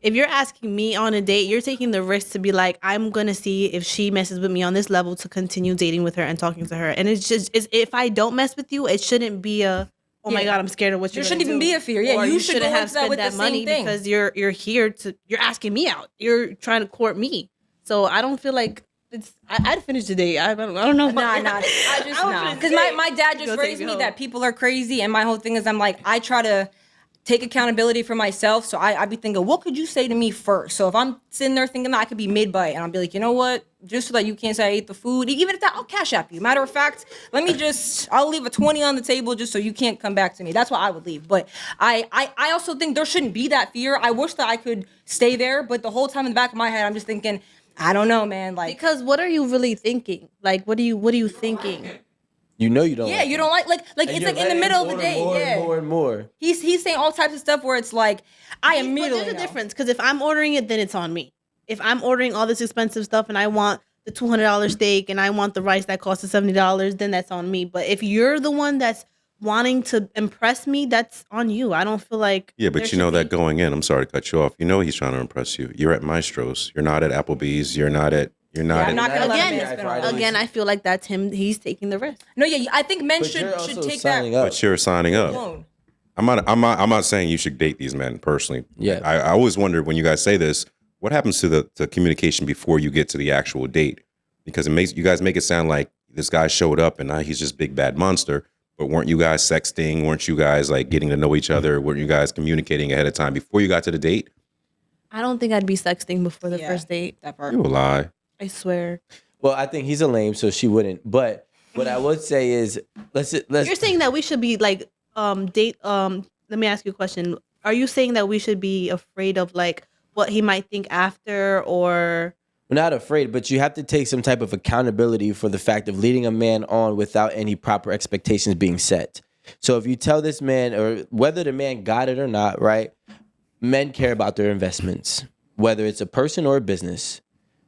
if you're asking me on a date, you're taking the risk to be like, I'm gonna see if she messes with me on this level to continue dating with her and talking to her. And if I don't mess with you, it shouldn't be a oh my Yeah. god, I'm scared of what There you're shouldn't gonna even do. be a fear. Yeah, Or you should go shouldn't have into that spent with the that same money thing. because you're here to you're asking me out. You're trying to court me. So I don't feel like I'd finish the date. I don't know. Nah. I just nah. Because my dad just Go take raised me me home. that people are crazy, and my whole thing is I'm like I try to take accountability for myself. So I be thinking, what could you say to me first? So if I'm sitting there thinking that I could be mid bite, and I'll be like, you know what? Just so that you can't say I ate the food, even if that, I'll cash app you. Matter of fact, I'll leave a 20 on the table just so you can't come back to me. That's what I would leave. But I also think there shouldn't be that fear. I wish that I could stay there, but the whole time in the back of my head, I'm just thinking, I don't know, man. Like, because what are you really thinking? Like, what are you thinking? You know you don't. yeah, like you him. don't like And it's you're like in the letting middle him of the order day. more Yeah, and more and more. he's saying all types of stuff where it's like I But immediately there's a know. difference because if I'm ordering it, then it's on me. If I'm ordering all this expensive stuff and I want the $200 steak and I want the rice that costs $70, then that's on me. But if you're the one that's wanting to impress me, that's on you. I don't feel like Yeah, but there you know should that be- going in, I'm sorry to cut you off. You know he's trying to impress you. You're at Maestro's. You're not at Applebee's. You're not at. I'm not gonna let him spend all that. Again, I feel like that's him. He's taking the risk. No, yeah, I think men But you're should also take signing that up. But you're signing up. alone. I'm not saying you should date these men personally. Yeah. I always wonder when you guys say this, what happens to the communication before you get to the actual date? Because it makes you guys make it sound like this guy showed up and now he's just big bad monster. But weren't you guys sexting? Weren't you guys like getting to know each other? Weren't you guys communicating ahead of time before you got to the date? I don't think I'd be sexting before the Yeah. first date. That part. You a lie. I swear. Well, I think he's a lame, so she wouldn't. But what I would say is, let's. You're saying that we should be like date let me ask you a question. Are you saying that we should be afraid of like what he might think after or We're not afraid, but you have to take some type of accountability for the fact of leading a man on without any proper expectations being set. So if you tell this man, or whether the man got it or not, right? Men care about their investments, whether it's a person or a business,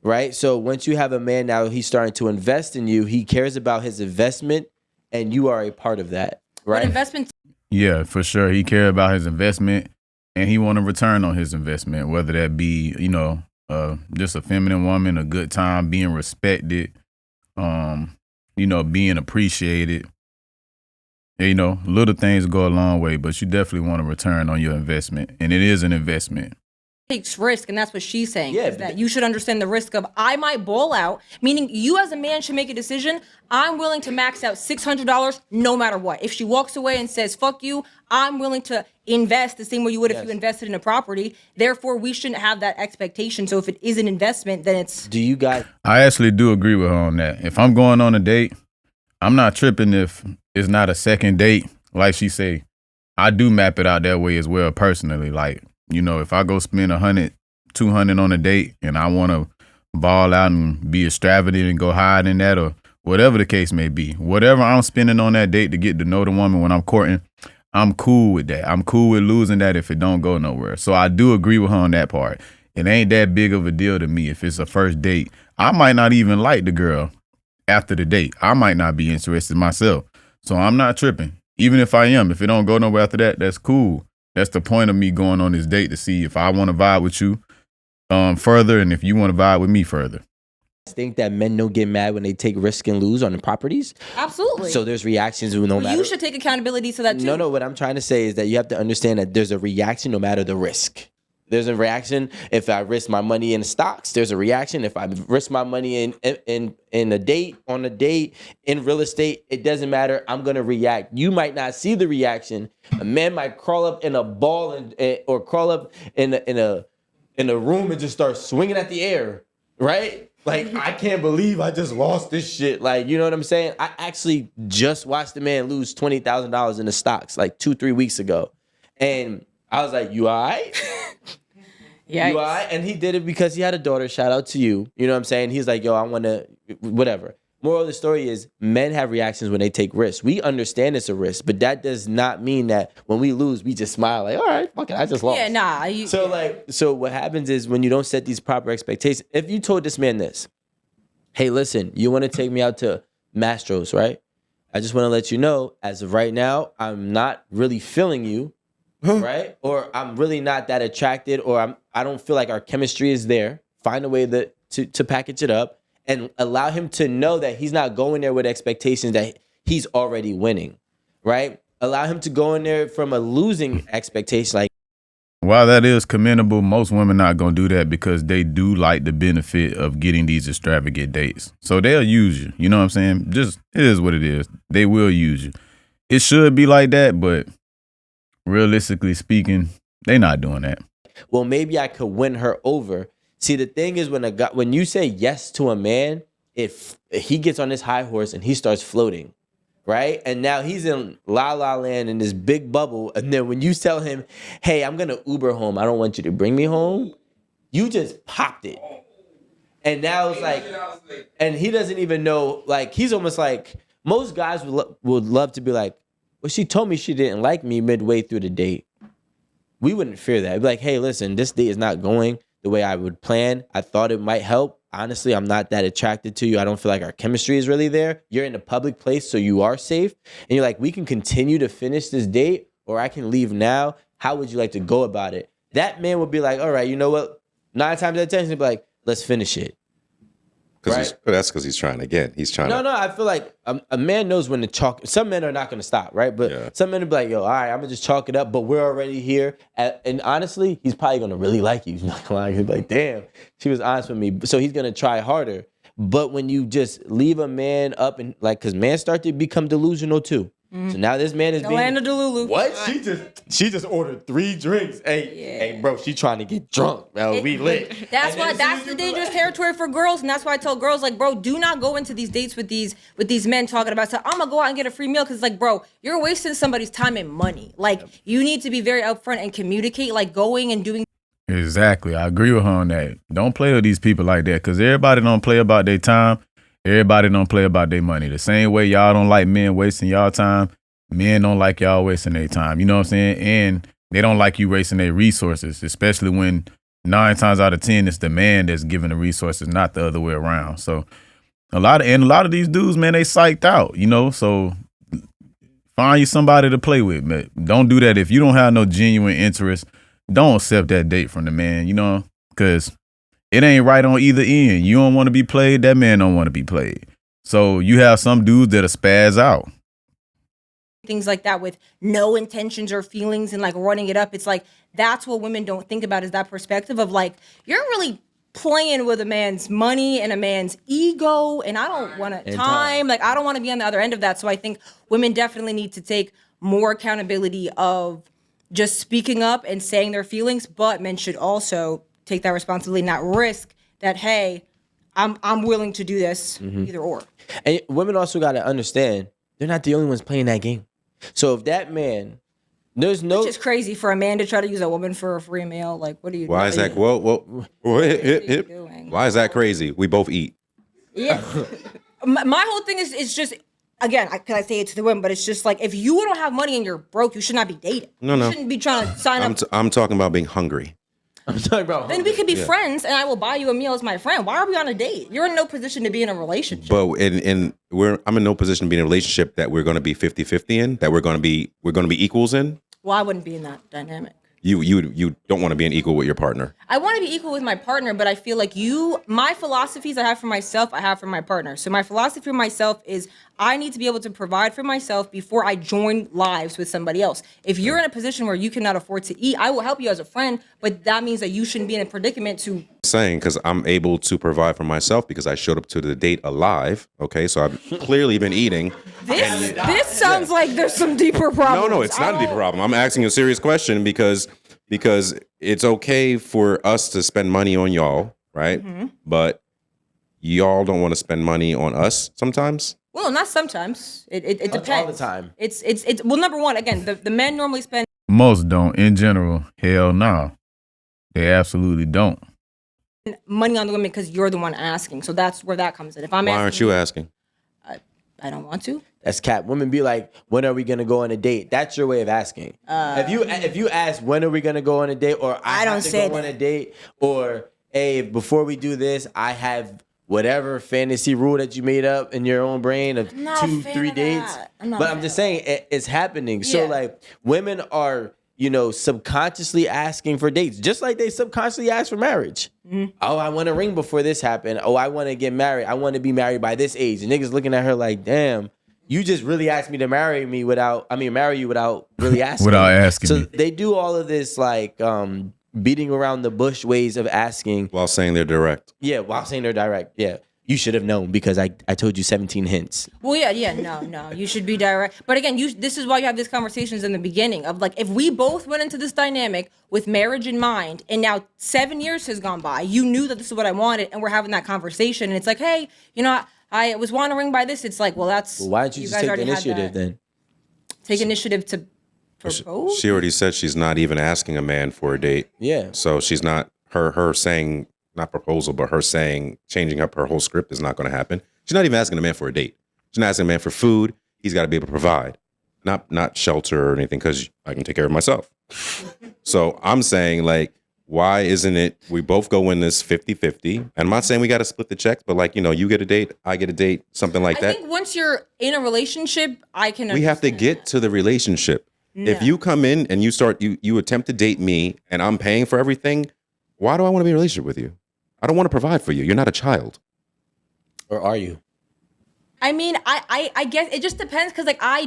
right? So once you have a man now, he's starting to invest in you. He cares about his investment, and you are a part of that, But right? investment Yeah, for sure. He care about his investment, and he want a return on his investment, whether that be, just a feminine woman, a good time, being respected, being appreciated. Little things go a long way, but you definitely want a return on your investment, and it is an investment. takes risk, and that's what she's saying. Yeah, Is that you should understand the risk of I might ball out, meaning you as a man should make a decision. I'm willing to max out $600 no matter what. If she walks away and says fuck you, I'm willing to invest the same way you would if you invested in a property. Therefore, we shouldn't have that expectation. So if it is an investment, then it's Do you guys? I actually do agree with her on that. If I'm going on a date, I'm not tripping if it's not a second date. Like she say, I do map it out that way as well personally. Like, if I go spend 100, 200 on a date and I want to ball out and be extravagant and go higher than that or whatever the case may be, whatever I'm spending on that date to get to know the woman when I'm courting, I'm cool with that. I'm cool with losing that if it don't go nowhere. So I do agree with her on that part. It ain't that big of a deal to me if it's a first date. I might not even like the girl after the date. I might not be interested myself. So I'm not tripping. Even if I am, if it don't go nowhere after that, that's cool. That's the point of me going on this date, to see if I want to vibe with you further and if you want to vibe with me further. Think that men don't get mad when they take risk and lose on the properties? absolutely. So there's reactions no matter. You should take accountability to that too. No, what I'm trying to say is that you have to understand that there's a reaction no matter the risk. There's a reaction if I risk my money in stocks. There's a reaction if I risk my money in a date, on a date, in real estate. It doesn't matter. I'm gonna react. You might not see the reaction. A man might crawl up in a ball or crawl up in a room and just start swinging at the air, right? Like, I can't believe I just lost this shit. Like, you know what I'm saying? I actually just watched a man lose $20,000 in the stocks like 2-3 weeks ago, and I was like, "You all right?" Yeah. You all right? And he did it because he had a daughter. Shout out to you. You know what I'm saying? He's like, yo, I want to, whatever. Moral of the story is men have reactions when they take risks. We understand it's a risk, but that does not mean that when we lose, we just smile like, all right, fuck it, I just lost. Yeah, nah. So what happens is when you don't set these proper expectations, if you told this man this, hey, listen, you want to take me out to Mastro's, right? I just want to let you know, as of right now, I'm not really feeling you. right? Or I'm really not that attracted, or I don't feel like our chemistry is there. Find a way to package it up and allow him to know that he's not going there with expectations that he's already winning, right? Allow him to go in there from a losing expectation, like. While that is commendable, most women not gonna do that because they do like the benefit of getting these extravagant dates. So they'll use you. You know what I'm saying? Just it is what it is. They will use you. It should be like that, but realistically speaking, they not doing that. Well, maybe I could win her over. See, the thing is when you say yes to a man, if he gets on this high horse and he starts floating, right? And now he's in la la land in this big bubble. And then when you tell him, hey, I'm gonna Uber home, I don't want you to bring me home, you just popped it. And now it's like, and he doesn't even know, like, he's almost like, most guys would love to be like, well, she told me she didn't like me midway through the date. We wouldn't fear that. It'd be like, hey, listen, this date is not going the way I would plan. I thought it might help. Honestly, I'm not that attracted to you. I don't feel like our chemistry is really there. You're in a public place, so you are safe. And you're like, we can continue to finish this date, or I can leave now. How would you like to go about it? That man would be like, all right, you know what? 9 times out of 10, he'd be like, let's finish it. Right? That's because he's trying again. He's trying. No, I feel like a man knows when to chalk. Some men are not going to stop, right? But some men will be like, yo, all right, I'm going to just chalk it up, but we're already here. And honestly, he's probably going to really like you. He's not going to lie. He'll be like, damn, she was honest with me. So he's going to try harder. But when you just leave a man up and like, because men start to become delusional too. So now this man is The land of Delulu. What? She just ordered 3 drinks. Hey, bro, she trying to get drunk. Bro, we lit. That's the dangerous territory for girls, and that's why I tell girls, like, bro, do not go into these dates with these men talking about, so I'm gonna go out and get a free meal, because, like, bro, you're wasting somebody's time and money. Like, you need to be very upfront and communicate, like, going and doing. Exactly. I agree with her on that. Don't play with these people like that, because everybody don't play about their time. Everybody don't play about their money. The same way y'all don't like men wasting y'all time, men don't like y'all wasting their time. You know what I'm saying? And they don't like you wasting their resources, especially when 9 times out of 10 it's the man that's giving the resources, not the other way around. So a lot of these dudes, man, they psyched out, you know? So find you somebody to play with, man. Don't do that. If you don't have no genuine interest, don't accept that date from the man, you know? Because it ain't right on either end. You don't want to be played. That man don't want to be played. So you have some dudes that'll spaz out. Things like that with no intentions or feelings and like running it up. It's like, that's what women don't think about, is that perspective of like, you're really playing with a man's money and a man's ego. And I don't want to like, I don't want to be on the other end of that. So I think women definitely need to take more accountability of just speaking up and saying their feelings, but men should also take that responsibility, not risk that, hey, I'm willing to do this, either or. And women also got to understand, they're not the only ones playing that game. So if that man, there's no... It's just crazy for a man to try to use a woman for a free meal. Like, what are you doing? Why is that? Why is that crazy? We both eat. Yeah. My whole thing is just, again, because I say it to the women, but it's just like, if you don't have money and you're broke, you should not be dating. No. You shouldn't be trying to sign up. I'm talking about being hungry. I'm talking about... Then we could be friends, and I will buy you a meal as my friend. Why are we on a date? You're in no position to be in a relationship. But I'm in no position to be in a relationship that we're going to be 50-50 in, that we're going to be equals in. Well, I wouldn't be in that dynamic. You don't want to be an equal with your partner. I want to be equal with my partner, but I feel like my philosophies I have for myself, I have for my partner. So my philosophy for myself is I need to be able to provide for myself before I join lives with somebody else. If you're in a position where you cannot afford to eat, I will help you as a friend, but that means that you shouldn't be in a predicament to... Saying, because I'm able to provide for myself because I showed up to the date alive. Okay, so I've clearly been eating. This sounds like there's some deeper problems. No, it's not a deeper problem. I'm asking a serious question because it's okay for us to spend money on y'all, right? Mm-hmm. But y'all don't want to spend money on us sometimes. Well, not sometimes. It depends. All the time. It's well, number one, again, the men normally spend. Most don't. In general, hell no. They absolutely don't. Money on the women because you're the one asking. So that's where that comes in. If I'm Why asking, aren't you asking? I don't want to. That's cap. Women be like, when are we gonna go on a date? That's your way of asking. If you ask, when are we gonna go on a date, or I don't have to go on a date, or hey, before we do this, I have whatever fantasy rule that you made up in your own brain of 2-3 dates. I'm just saying it's happening. So like, women are subconsciously asking for dates, just like they subconsciously ask for marriage. Oh, I want a ring before this happened. Oh, I want to get married. I want to be married by this age. And niggas looking at her like, damn, you just really asked me to marry you without really asking. Without asking So me. they do all of this like beating around the bush ways of asking. While saying they're direct. Yeah, while saying they're direct. Yeah. You should have known because I told you 17 hints. Well, yeah, no, you should be direct. But again, this is why you have these conversations in the beginning of like, if we both went into this dynamic with marriage in mind, and now 7 years has gone by, you knew that this is what I wanted, and we're having that conversation, and it's like, hey, I was wondering by this. It's like, well, that's Why don't you just guys take the already had initiative that. then? Take initiative to propose. She already said she's not even asking a man for a date. Yeah. So she's not her saying, not proposal, but her saying changing up her whole script is not going to happen. She's not even asking a man for a date. She's not asking a man for food. He's got to be able to provide, not shelter or anything, because I can take care of myself. So I'm saying, like, why isn't it we both go in this 50-50? And I'm not saying we got to split the checks, but like, you get a date, I get a date, something like I that. think once you're in a relationship, I can. We have to understand get that. to the relationship. If No. you come in and you attempt to date me and I'm paying for everything, why do I want to be in a relationship with you? I don't want to provide for you. You're not a child. Or are you? I mean, I guess it just depends, because like I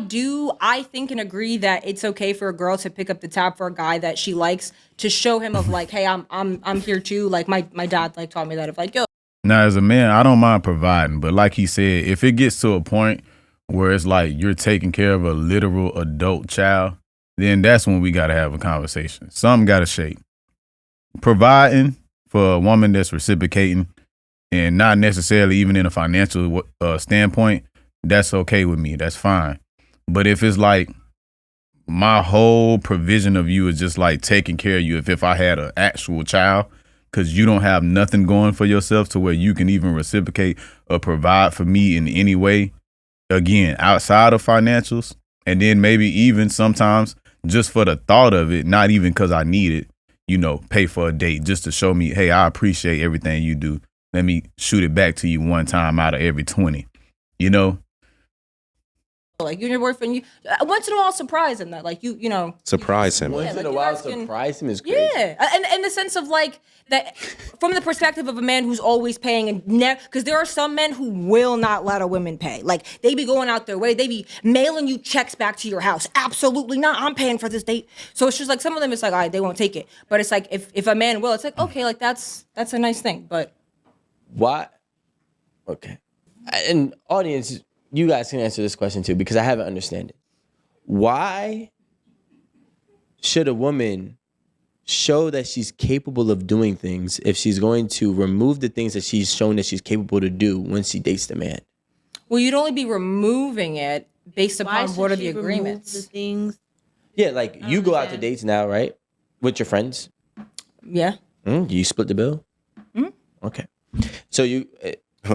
think and agree that it's okay for a girl to pick up the tab for a guy that she likes, to show him of like, hey, I'm here too. Like my dad like taught me that, of like, yo. Now, as a man, I don't mind providing, but like he said, if it gets to a point where it's like you're taking care of a literal adult child, then that's when we got to have a conversation. Something got to shake. Providing for a woman that's reciprocating, and not necessarily even in a financial standpoint, that's okay with me. That's fine. But if it's like my whole provision of you is just like taking care of you, if I had an actual child, because you don't have nothing going for yourself to where you can even reciprocate or provide for me in any way, again, outside of financials, and then maybe even sometimes just for the thought of it, not even because I need it, pay for a date just to show me, hey, I appreciate everything you do. Let me shoot it back to you one time out of every 20, Like you and your boyfriend, you once in a while surprise him that, like you know, Surprise him. Once like in a you while, guys can- surprise him is crazy. yeah, and in the sense of like that, from the perspective of a man who's always paying, and because there are some men who will not let a woman pay. Like they be going out their way, they be mailing you checks back to your house. Absolutely not, I'm paying for this date. So it's just like some of them, it's like, all right, they won't take it. But it's like if a man will, it's like, okay, like that's a nice thing. But Why? Okay. And audience, you guys can answer this question too, because I haven't understand it. Why should a woman show that she's capable of doing things if she's going to remove the things that she's shown that she's capable to do when she dates the man? well, you'd only be removing it based Why upon should what are she the remove agreements. The things. Yeah, like you go out to understand. dates now, right? With your friends. Yeah. You split the bill? Okay. So you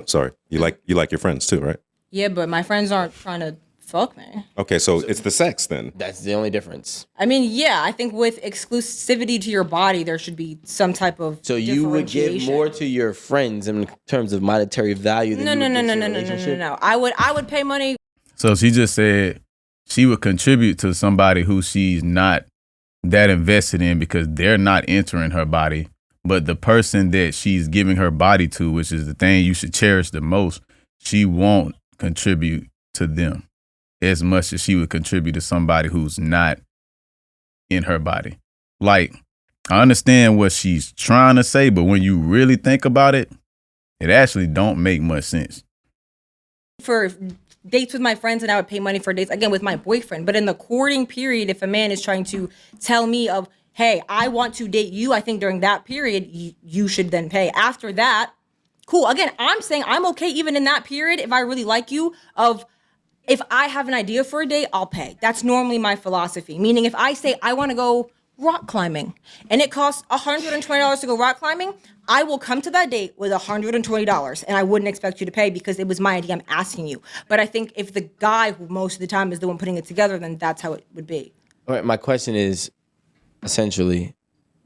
Sorry. You like your friends too, right? Yeah, but my friends aren't trying to fuck me. Okay, so it's the sex then. that's the only difference. I mean, yeah, I think with exclusivity to your body, there should be some type of So you would give differentiation. more to your friends in terms of monetary value than No, you no, would no, give no, to no, a no, no, no, relationship? no. I would pay money. So she just said she would contribute to somebody who she's not that invested in because they're not entering her body. But the person that she's giving her body to, which is the thing you should cherish the most, she won't contribute to them as much as she would contribute to somebody who's not in her body. Like, I understand what she's trying to say, but when you really think about it, it actually don't make much sense. For dates with my friends, and I would pay money for dates again with my boyfriend. But in the courting period, if a man is trying to tell me of, hey, I want to date you, I think during that period you should then pay. After that, cool. Again, I'm saying I'm okay even in that period if I really like you. Of if I have an idea for a date, I'll pay. That's normally my philosophy. Meaning, if I say I want to go rock climbing and it costs $120 to go rock climbing, I will come to that date with $120 and I wouldn't expect you to pay because it was my idea. I'm asking you. But I think if the guy who most of the time is the one putting it together, then that's how it would be. All right, my question is essentially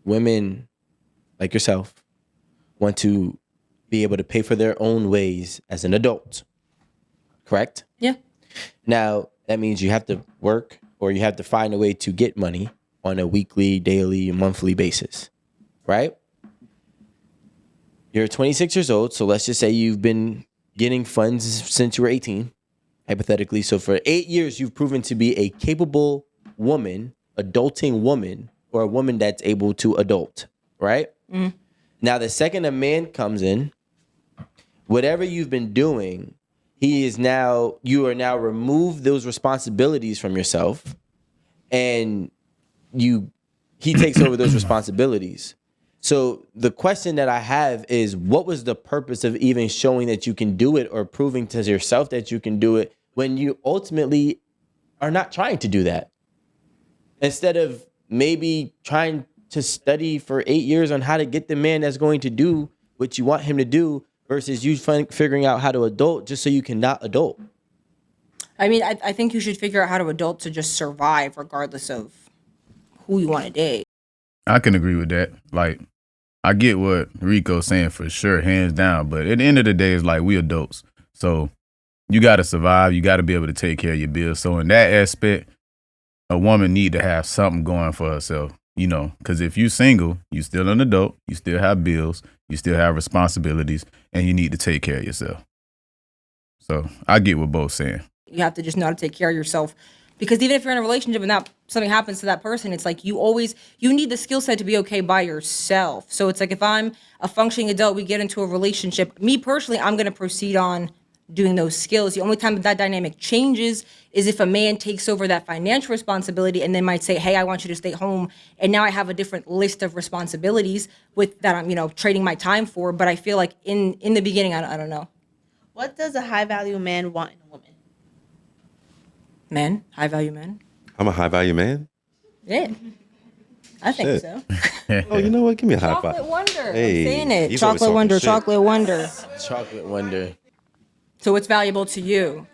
women like yourself want to be able to pay for their own ways as an adult, correct? Yeah. Now, that means you have to work or you have to find a way to get money on a weekly, daily, monthly basis, right? You're 26 years old, so let's just say you've been getting funds since you were 18, hypothetically. So for 8 years, you've proven to be a capable woman, adulting woman, or a woman that's able to adult, right? Now, the second a man comes in, whatever you've been doing, you are now removed those responsibilities from yourself, and he takes over those responsibilities. So the question that I have is, what was the purpose of even showing that you can do it or proving to yourself that you can do it when you ultimately are not trying to do that? Instead of maybe trying to study for 8 years on how to get the man that's going to do what you want him to do versus you figuring out how to adult just so you can not adult. I mean, I think you should figure out how to adult to just survive regardless of who you want to date. I can agree with that. Like, I get what Rico's saying for sure, hands down. But at the end of the day, it's like we adults. So you got to survive. You got to be able to take care of your bills. So in that aspect, a woman need to have something going for herself, you know, because if you single, you still an adult, you still have bills, you still have responsibilities, and you need to take care of yourself. So I get what both saying. You have to just know how to take care of yourself. Because even if you're in a relationship and something happens to that person, it's like you need the skill set to be okay by yourself. So it's like if I'm a functioning adult, we get into a relationship. Me personally, I'm going to proceed on doing those skills. The only time that dynamic changes is if a man takes over that financial responsibility and then might say, hey, I want you to stay home. And now I have a different list of responsibilities that I'm, trading my time for. But I feel like in the beginning, I don't know. What does a high value man want in a woman? Men, high value men. I'm a high value man. Yeah. I think Shit. so. Oh, you know what? Give me a high Chocolate five. Wonder. Hey, I'm saying it. he's always Chocolate talking Wonder. shit. Chocolate Wonder. Chocolate Wonder. So it's valuable to you.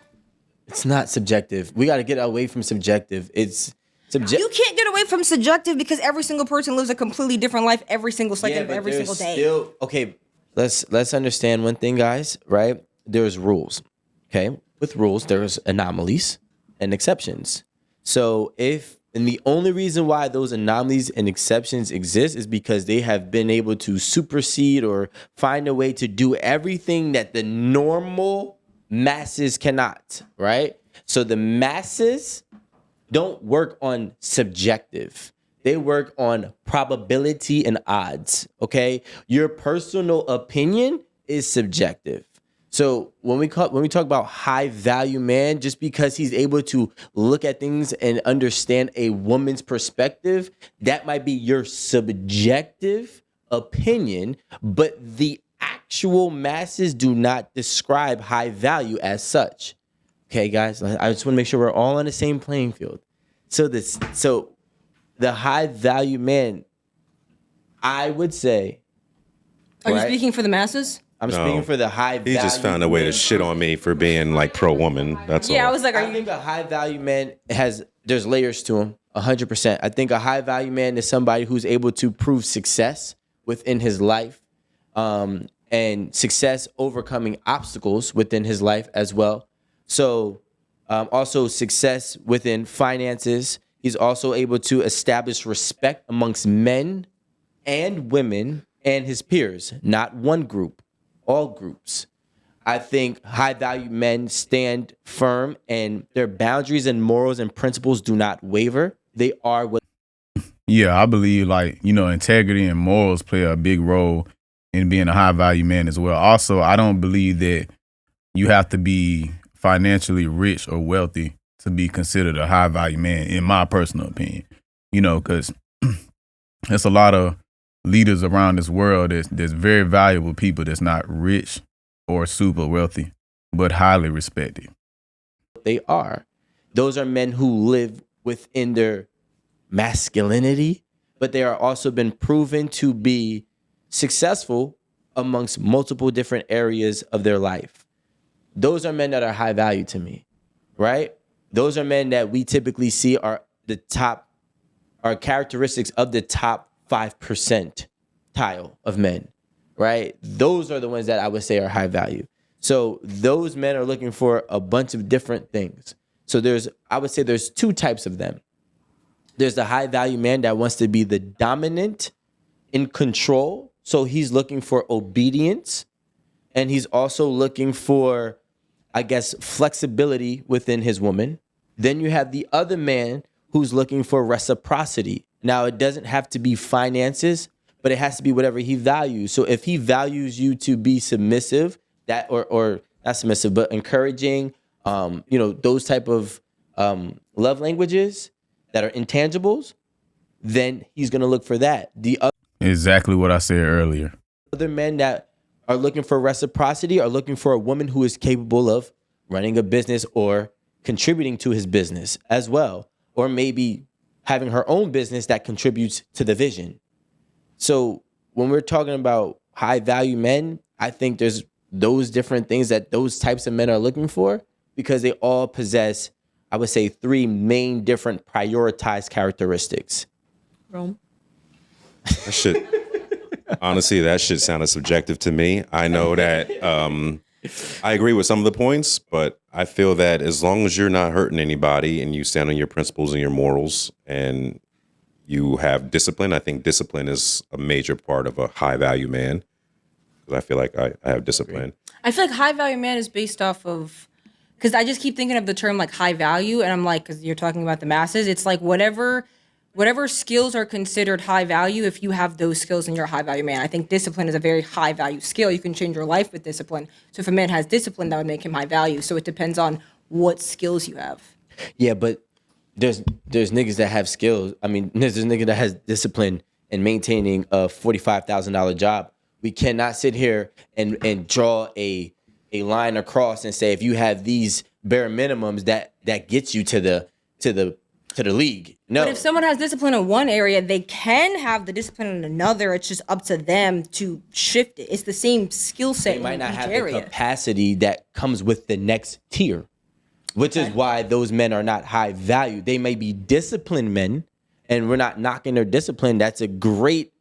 It's not subjective. We got to get away from subjective. It's subjective. You can't get away from subjective because every single person lives a completely different life every single second of every single day. Okay, let's understand one thing, guys, right? There's rules. Okay? With rules, there's anomalies and exceptions. So and the only reason why those anomalies and exceptions exist is because they have been able to supersede or find a way to do everything that the normal masses cannot, right? So the masses don't work on subjective. They work on probability and odds, okay? Your personal opinion is subjective. So when we talk about high value man, just because he's able to look at things and understand a woman's perspective, that might be your subjective opinion, but the actual masses do not describe high value as such. Okay, guys, I just want to make sure we're all on the same playing field. So the high value man, I would say. Are you right? speaking for the masses? I'm No. speaking for the high value. He just found a way to shit on me for being like pro woman. That's all. Yeah, I was like, I think a high value man there's layers to him, 100%. I think a high value man is somebody who's able to prove success within his life, and success overcoming obstacles within his life as well. So also success within finances. He's also able to establish respect amongst men and women and his peers, not one group, all groups. I think high value men stand firm and their boundaries and morals and principles do not waver. They are what. Yeah, I believe integrity and morals play a big role in being a high value man as well. Also, I don't believe that you have to be financially rich or wealthy to be considered a high value man, in my personal opinion. Because there's a lot of leaders around this world there's very valuable people that's not rich or super wealthy, but highly respected. They are. Those are men who live within their masculinity, but they are also been proven to be successful amongst multiple different areas of their life. Those are men that are high value to me, right? Those are men that we typically see are characteristics of the top 5% tile of men, right? Those are the ones that I would say are high value. So those men are looking for a bunch of different things. So I would say there's two types of them. There's the high value man that wants to be the dominant, in control. So he's looking for obedience, and he's also looking for, I guess, flexibility within his woman. Then you have the other man who's looking for reciprocity. Now, it doesn't have to be finances, but it has to be whatever he values. So if he values you to be submissive, that or not submissive, but encouraging, those type of love languages that are intangibles, then he's gonna look for that. The Exactly what I said earlier. other men that are looking for reciprocity are looking for a woman who is capable of running a business or contributing to his business as well, or maybe having her own business that contributes to the vision. So when we're talking about high value men, I think there's those different things that those types of men are looking for, because they all possess, I would say, 3 main different prioritized characteristics. Rome. That shit, honestly, that shit sounded subjective to me. I know that I agree with some of the points, but I feel that as long as you're not hurting anybody and you stand on your principles and your morals and you have discipline, I think discipline is a major part of a high value man. Because I feel like I have discipline. I feel like high value man is based off of, because I just keep thinking of the term like high value, and I'm like, because you're talking about the masses, it's like whatever skills are considered high value, if you have those skills and you're a high value man. I think discipline is a very high value skill. You can change your life with discipline. So if a man has discipline, that would make him high value. So it depends on what skills you have. Yeah, but there's niggas that have skills. I mean, there's a nigga that has discipline in maintaining a $45,000 job. We cannot sit here and draw a line across and say, if you have these bare minimums, that gets you to the league. No. But if someone has discipline in one area, they can have the discipline in another. It's just up to them to shift it. It's the same skill set They might in not each have area. the capacity that comes with the next tier, which is why those men are not high value. They may be disciplined men, and we're not knocking their discipline. That's a great,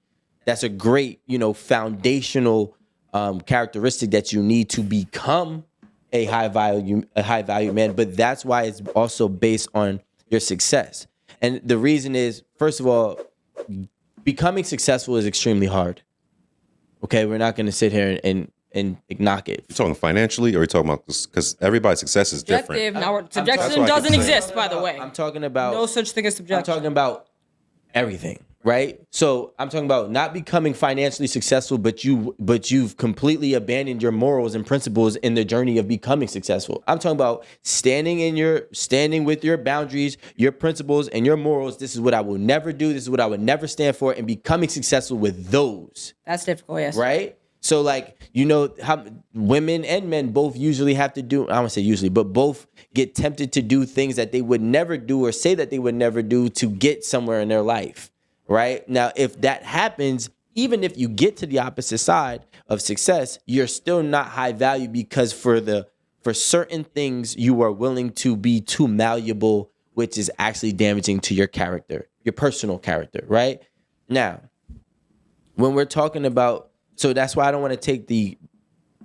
foundational characteristic that you need to become a high value man. But that's why it's also based on your success. And the reason is, first of all, becoming successful is extremely hard. Okay, we're not going to sit here and knock it. You talking financially, or are you talking about, because everybody's success is different? Subjective. Now, That's subjection what I doesn't could say. exist, by the way. I'm talking about No such thing as I'm subjection. talking about everything, right? So I'm talking about not becoming financially successful, but you've completely abandoned your morals and principles in the journey of becoming successful. I'm talking about standing with your boundaries, your principles, and your morals. This is what I will never do. This is what I would never stand for, and becoming successful with those. That's difficult, yes. Right? So how women and men both usually have to do, I don't want to say usually, but both get tempted to do things that they would never do or say that they would never do to get somewhere in their life, right? Now, if that happens, even if you get to the opposite side of success, you're still not high value, because for certain things you are willing to be too malleable, which is actually damaging to your character, your personal character, right? Now, when we're talking about, so that's why I don't want to take the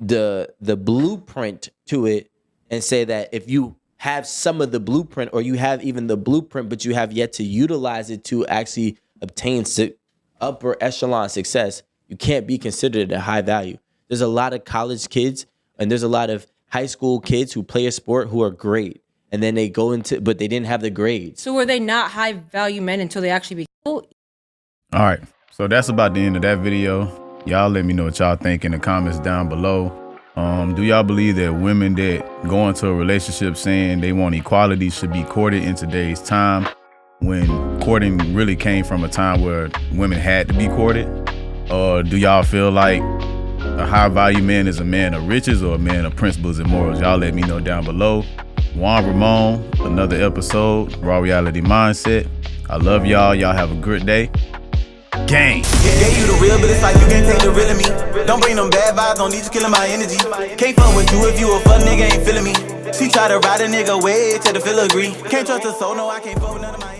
blueprint to it and say that if you have some of the blueprint, or you have even the blueprint, but you have yet to utilize it to actually obtain upper echelon success, you can't be considered a high value. There's a lot of college kids and there's a lot of high school kids who play a sport who are great, and then they go but they didn't have the grades. So were they not high value men until they actually became? All right. So that's about the end of that video. Y'all let me know what y'all think in the comments down below. Do y'all believe that women that go into a relationship saying they want equality should be courted in today's time, when courting really came from a time where women had to be courted? Or do y'all feel like a high value man is a man of riches or a man of principles and morals? Y'all let me know down below. Juan Ramon, another episode, Raw Reality Mindset. I love y'all. Y'all have a good day. Gang. Yeah, you the real, but it's like you can't take the real of me. Don't bring them bad vibes, don't need you killing my energy. Can't fuck with you if you a fuck nigga, ain't feeling me. She try to ride a nigga way to the filigree. Can't trust her soul, no, I can't fuck with none of my